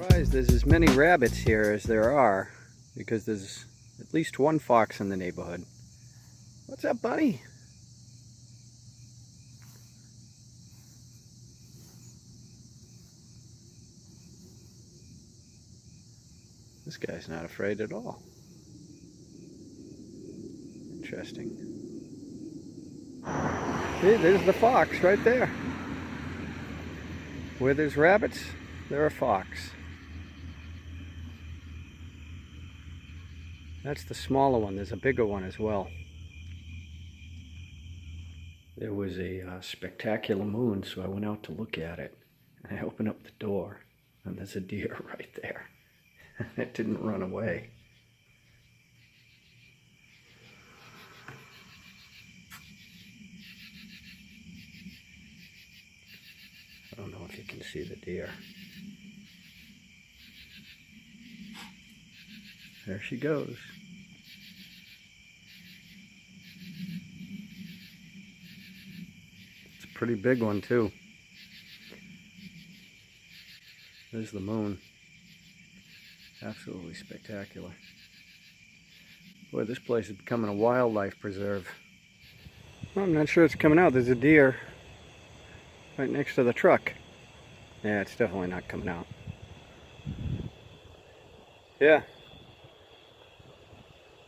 Surprised there's as many rabbits here as there are, because there's at least one fox in the neighborhood. What's up, buddy? This guy's not afraid at all. Interesting. See, there's the fox right there. Where there's rabbits, there are fox. That's the smaller one. There's a bigger one as well. There was a spectacular moon, so I went out to look at it. And I opened up the door, and there's a deer right there. It didn't run away. I don't know if you can see the deer. There she goes. It's a pretty big one too. There's the moon. Absolutely spectacular. Boy, this place is becoming a wildlife preserve. Well, I'm not sure it's coming out. There's a deer right next to the truck. Yeah, it's definitely not coming out. Yeah.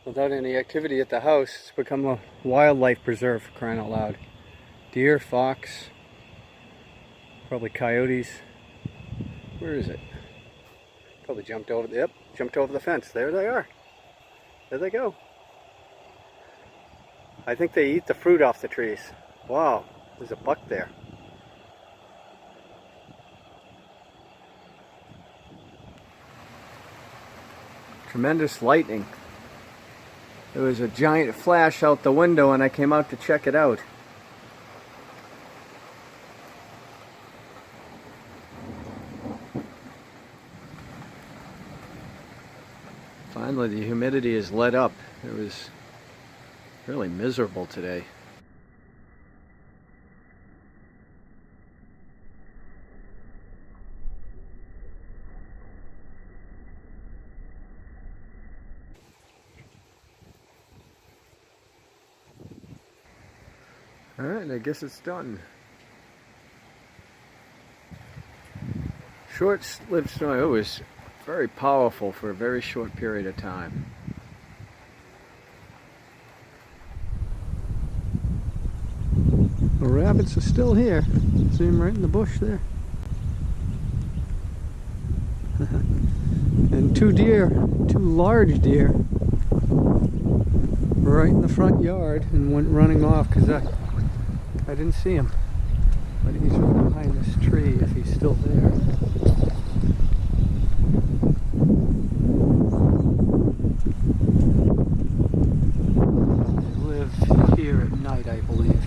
Without any activity at the house, it's become a wildlife preserve, for crying out loud. Deer, fox, probably coyotes. Where is it? Probably jumped over the, jumped over the fence. There they are. There they go. I think they eat the fruit off the trees. Wow, there's a buck there. Tremendous lightning. There was a giant flash out the window and I came out to check it out. Finally, the humidity is let up. It was really miserable today. Alright, I guess it's done. Short-lived storm. It was very powerful for a very short period of time. The rabbits are still here. See them right in the bush there. And two large deer, right in the front yard, and went running off because I didn't see him. But he's right behind this tree if he's still there. They live here at night, I believe.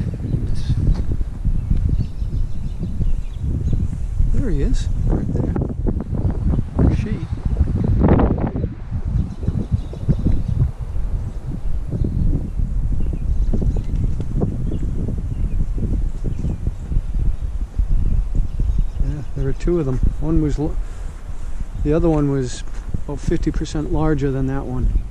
There he is, right there. Or she. There were two of them. The other one was about 50% larger than that one.